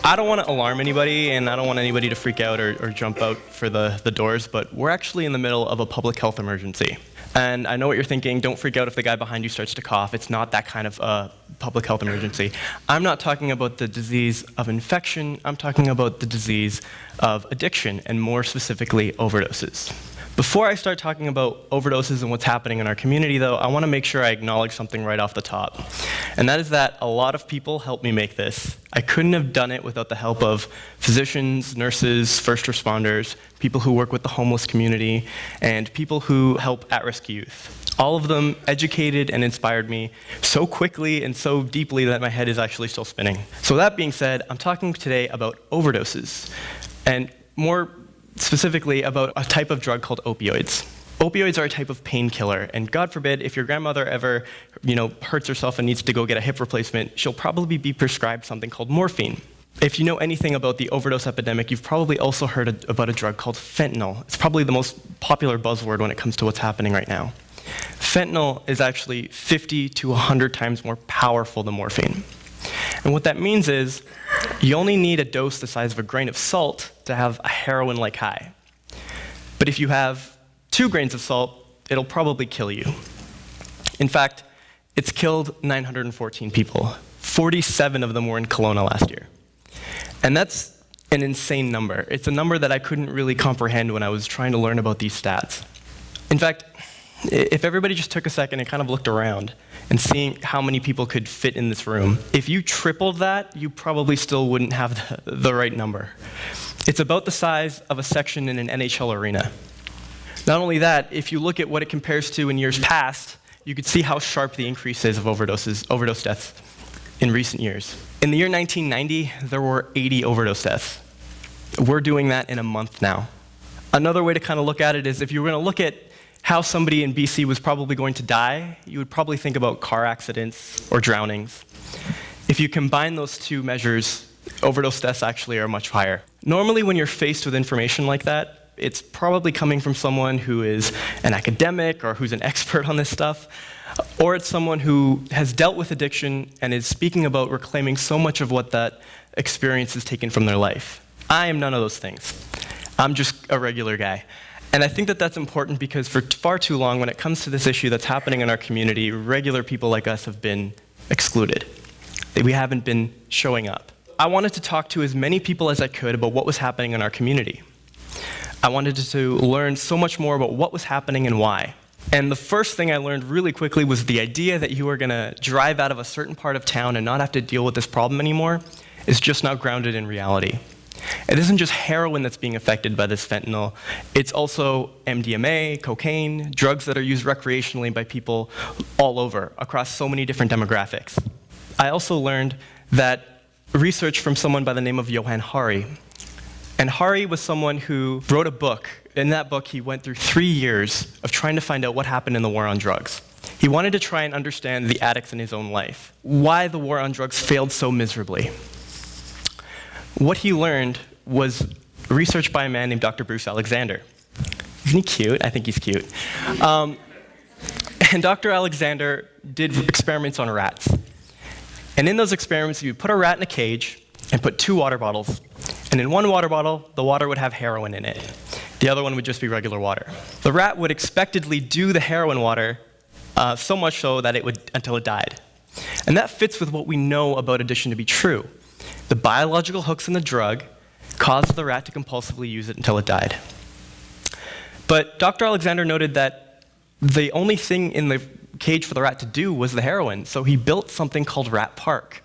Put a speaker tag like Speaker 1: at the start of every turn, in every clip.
Speaker 1: I don't want to alarm anybody, and I don't want anybody to freak out or jump out for the doors, but we're actually in the middle of a public health emergency. And I know what you're thinking, don't freak out if the guy behind you starts to cough. It's not that kind of a public health emergency. I'm not talking about the disease of infection, I'm talking about the disease of addiction, and more specifically, overdoses. Before I start talking about overdoses and what's happening in our community, though, I want to make sure I acknowledge something right off the top. And that is that a lot of people helped me make this. I couldn't have done it without the help of physicians, nurses, first responders, people who work with the homeless community, and people who help at-risk youth. All of them educated and inspired me so quickly and so deeply that my head is actually still spinning. So that being said, I'm talking today about overdoses, and more specifically about a type of drug called opioids. Opioids are a type of painkiller, and God forbid, if your grandmother ever, hurts herself and needs to go get a hip replacement, she'll probably be prescribed something called morphine. If you know anything about the overdose epidemic, you've probably also heard about a drug called fentanyl. It's probably the most popular buzzword when it comes to what's happening right now. Fentanyl is actually 50 to 100 times more powerful than morphine. And what that means is, you only need a dose the size of a grain of salt to have a heroin-like high. But if you have 2 grains of salt, it'll probably kill you. In fact, it's killed 914 people. 47 of them were in Kelowna last year. And that's an insane number. It's a number that I couldn't really comprehend when I was trying to learn about these stats. In fact, if everybody just took a second and kind of looked around and seeing how many people could fit in this room, if you tripled that, you probably still wouldn't have the right number. It's about the size of a section in an NHL arena. Not only that, if you look at what it compares to in years past, you could see how sharp the increase is of overdose deaths in recent years. In the year 1990, there were 80 overdose deaths. We're doing that in a month now. Another way to kind of look at it is if you were going to look at how somebody in BC was probably going to die, you would probably think about car accidents or drownings. If you combine those 2 measures, overdose deaths actually are much higher. Normally when you're faced with information like that, it's probably coming from someone who is an academic or who's an expert on this stuff, or it's someone who has dealt with addiction and is speaking about reclaiming so much of what that experience has taken from their life. I am none of those things. I'm just a regular guy. And I think that that's important because for far too long, when it comes to this issue that's happening in our community, regular people like us have been excluded. We haven't been showing up. I wanted to talk to as many people as I could about what was happening in our community. I wanted to learn so much more about what was happening and why. And the first thing I learned really quickly was the idea that you were going to drive out of a certain part of town and not have to deal with this problem anymore is just not grounded in reality. It isn't just heroin that's being affected by this fentanyl, it's also MDMA, cocaine, drugs that are used recreationally by people all over, across so many different demographics. I also learned that research from someone by the name of Johann Hari. And Hari was someone who wrote a book. In that book, he went through 3 years of trying to find out what happened in the war on drugs. He wanted to try and understand the addicts in his own life, why the war on drugs failed so miserably. What he learned was research by a man named Dr. Bruce Alexander. Isn't he cute? I think he's cute. And Dr. Alexander did experiments on rats. And in those experiments, you would put a rat in a cage and put 2 water bottles. And in one water bottle, the water would have heroin in it. The other one would just be regular water. The rat would expectedly do the heroin water so much so that until it died. And that fits with what we know about addiction to be true. The biological hooks in the drug caused the rat to compulsively use it until it died. But Dr. Alexander noted that the only thing in the cage for the rat to do was the heroin, so he built something called Rat Park.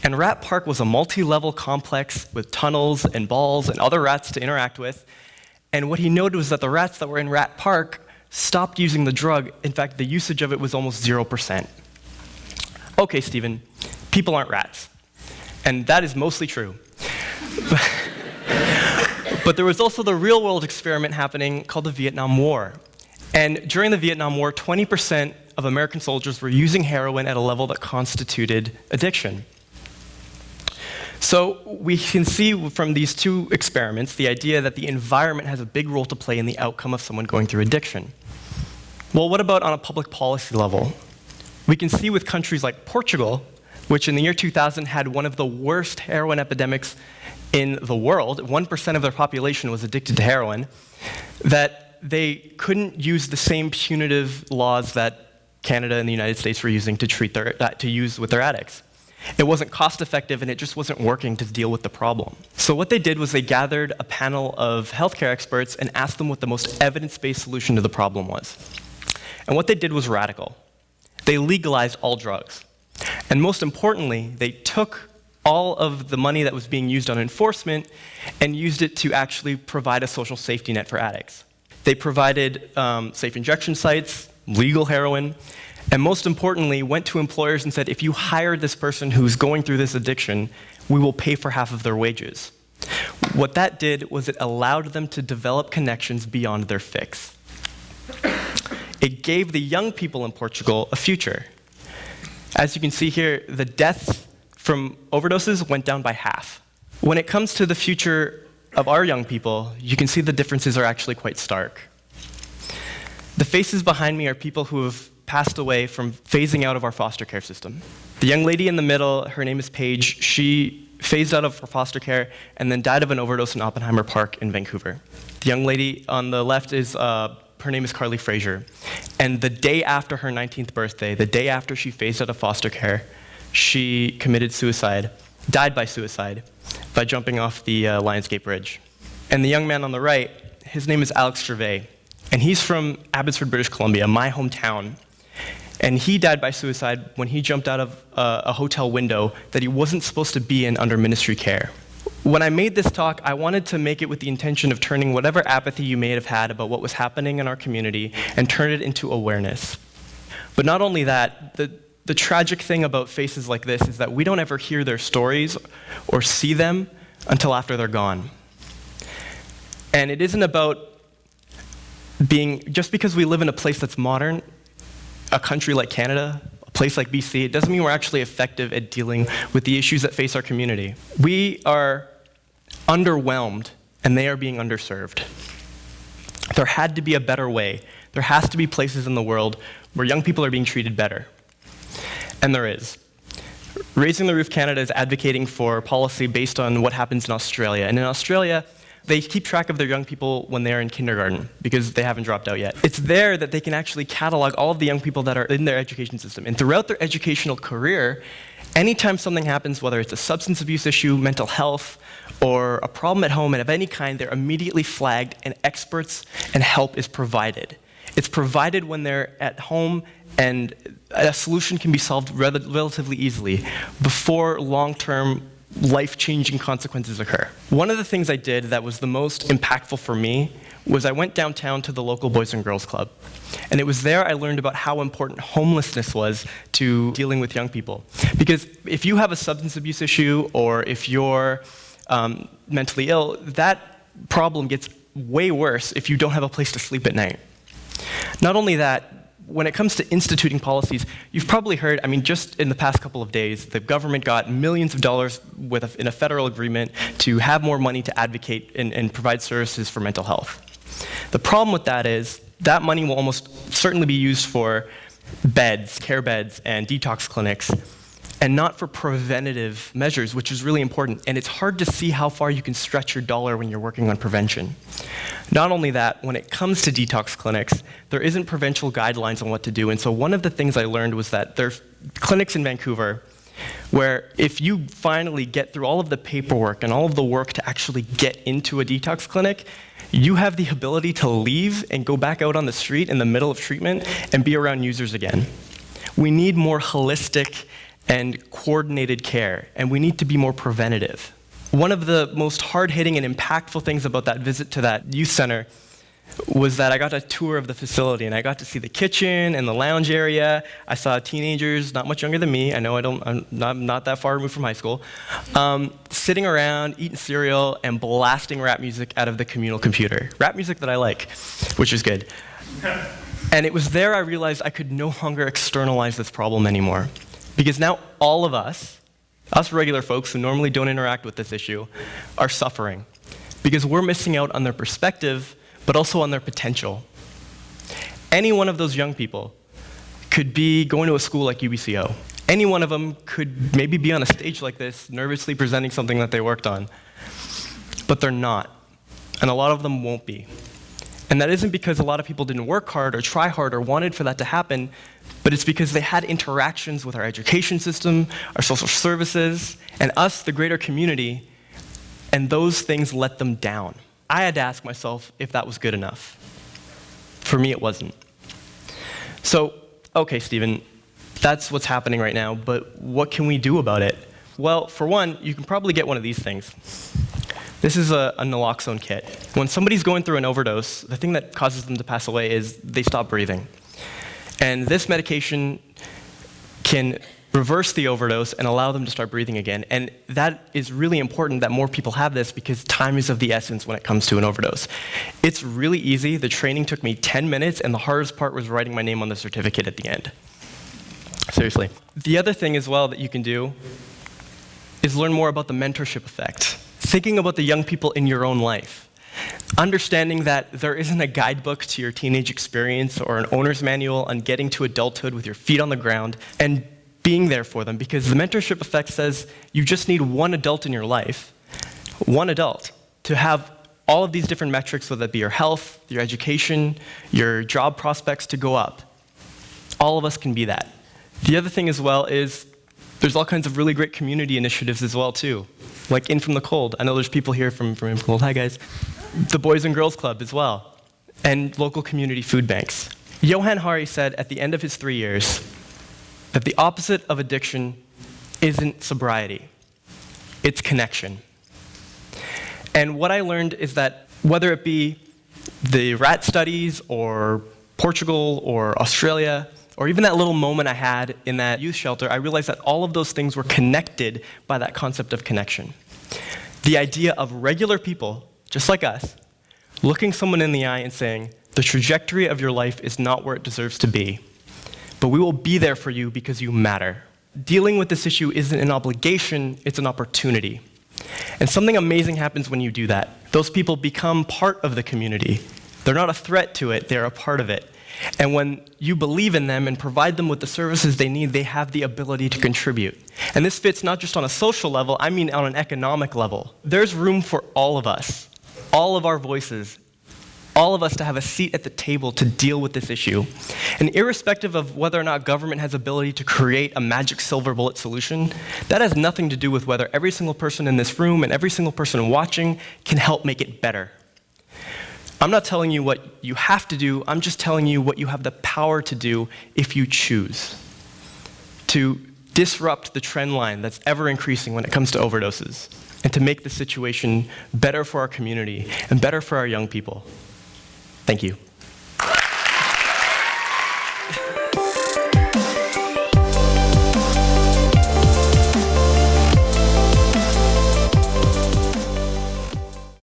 Speaker 1: And Rat Park was a multi-level complex with tunnels and balls and other rats to interact with. And what he noted was that the rats that were in Rat Park stopped using the drug. In fact, the usage of it was almost 0%. Okay, Stephen, people aren't rats. And that is mostly true. But there was also the real-world experiment happening called the Vietnam War. And during the Vietnam War, 20% of American soldiers were using heroin at a level that constituted addiction. So we can see from these 2 experiments the idea that the environment has a big role to play in the outcome of someone going through addiction. Well, what about on a public policy level? We can see with countries like Portugal which in the year 2000 had one of the worst heroin epidemics in the world. 1% of their population was addicted to heroin, that they couldn't use the same punitive laws that Canada and the United States were using to use with their addicts. It wasn't cost effective, and it just wasn't working to deal with the problem. So what they did was they gathered a panel of healthcare experts and asked them what the most evidence-based solution to the problem was. And what they did was radical. They legalized all drugs. And most importantly, they took all of the money that was being used on enforcement and used it to actually provide a social safety net for addicts. They provided safe injection sites, legal heroin, and most importantly, went to employers and said, if you hire this person who's going through this addiction, we will pay for half of their wages. What that did was it allowed them to develop connections beyond their fix. It gave the young people in Portugal a future. As you can see here, the deaths from overdoses went down by half. When it comes to the future of our young people, you can see the differences are actually quite stark. The faces behind me are people who have passed away from phasing out of our foster care system. The young lady in the middle, her name is Paige. She phased out of her foster care and then died of an overdose in Oppenheimer Park in Vancouver. The young lady on the left is, her name is Carly Fraser. And the day after her 19th birthday, the day after she phased out of foster care, she committed suicide, died by suicide, by jumping off the Lionsgate Bridge. And the young man on the right, his name is Alex Gervais. And he's from Abbotsford, British Columbia, my hometown. And he died by suicide when he jumped out of a hotel window that he wasn't supposed to be in under ministry care. When I made this talk, I wanted to make it with the intention of turning whatever apathy you may have had about what was happening in our community and turn it into awareness. But not only that, the tragic thing about faces like this is that we don't ever hear their stories or see them until after they're gone. And it isn't about just because we live in a place that's modern, a country like Canada, a place like BC, it doesn't mean we're actually effective at dealing with the issues that face our community. We are underwhelmed, and they are being underserved. There had to be a better way. There has to be places in the world where young people are being treated better. And there is. Raising the Roof Canada is advocating for policy based on what happens in Australia. And in Australia, they keep track of their young people when they're in kindergarten because they haven't dropped out yet. It's there that they can actually catalog all of the young people that are in their education system. And throughout their educational career, anytime something happens, whether it's a substance abuse issue, mental health, or a problem at home and of any kind, they're immediately flagged and experts and help is provided. It's provided when they're at home and a solution can be solved relatively easily before long-term life-changing consequences occur. One of the things I did that was the most impactful for me was I went downtown to the local Boys and Girls Club. And it was there I learned about how important homelessness was to dealing with young people. Because if you have a substance abuse issue or if you're mentally ill, that problem gets way worse if you don't have a place to sleep at night. Not only that, when it comes to instituting policies, you've probably heard, just in the past couple of days, the government got millions of dollars in a federal agreement to have more money to advocate and provide services for mental health. The problem with that is that money will almost certainly be used for beds, care beds, and detox clinics, and not for preventative measures, which is really important. And it's hard to see how far you can stretch your dollar when you're working on prevention. Not only that, when it comes to detox clinics, there isn't provincial guidelines on what to do. And so one of the things I learned was that there's clinics in Vancouver where if you finally get through all of the paperwork and all of the work to actually get into a detox clinic, you have the ability to leave and go back out on the street in the middle of treatment and be around users again. We need more holistic and coordinated care, and we need to be more preventative. One of the most hard-hitting and impactful things about that visit to that youth center was that I got a tour of the facility, and I got to see the kitchen and the lounge area. I saw teenagers, not much younger than me, I'm not that far removed from high school, sitting around, eating cereal, and blasting rap music out of the communal computer. Rap music that I like, which is good. And it was there I realized I could no longer externalize this problem anymore. Because now all of us regular folks who normally don't interact with this issue, are suffering. Because we're missing out on their perspective, but also on their potential. Any one of those young people could be going to a school like UBCO. Any one of them could maybe be on a stage like this, nervously presenting something that they worked on. But they're not. And a lot of them won't be. And that isn't because a lot of people didn't work hard or try hard or wanted for that to happen, but it's because they had interactions with our education system, our social services, and us, the greater community, and those things let them down. I had to ask myself if that was good enough. For me, it wasn't. So, okay, Stephen, that's what's happening right now, but what can we do about it? Well, for one, you can probably get one of these things. This is a naloxone kit. When somebody's going through an overdose, the thing that causes them to pass away is they stop breathing. And this medication can reverse the overdose and allow them to start breathing again. And that is really important that more people have this because time is of the essence when it comes to an overdose. It's really easy. The training took me 10 minutes, and the hardest part was writing my name on the certificate at the end. Seriously. The other thing as well that you can do is learn more about the mentorship effect. Thinking about the young people in your own life. Understanding that there isn't a guidebook to your teenage experience or an owner's manual on getting to adulthood with your feet on the ground and being there for them, because the mentorship effect says you just need one adult in your life, one adult, to have all of these different metrics, whether it be your health, your education, your job prospects, to go up. All of us can be that. The other thing as well is there's all kinds of really great community initiatives as well too, like In From the Cold. I know there's people here from In From the Cold. Hi guys. The Boys and Girls Club as well, and local community food banks. Johan Hari said at the end of his 3 years that the opposite of addiction isn't sobriety, it's connection. And what I learned is that whether it be the rat studies or Portugal or Australia, or even that little moment I had in that youth shelter, I realized that all of those things were connected by that concept of connection. The idea of regular people, just like us, looking someone in the eye and saying, the trajectory of your life is not where it deserves to be, but we will be there for you because you matter. Dealing with this issue isn't an obligation, it's an opportunity. And something amazing happens when you do that. Those people become part of the community. They're not a threat to it, they're a part of it. And when you believe in them and provide them with the services they need, they have the ability to contribute. And this fits not just on a social level, I mean on an economic level. There's room for all of us, all of our voices, all of us to have a seat at the table to deal with this issue. And irrespective of whether or not government has ability to create a magic silver bullet solution, that has nothing to do with whether every single person in this room and every single person watching can help make it better. I'm not telling you what you have to do, I'm just telling you what you have the power to do if you choose to disrupt the trend line that's ever increasing when it comes to overdoses, and to make the situation better for our community and better for our young people. Thank you.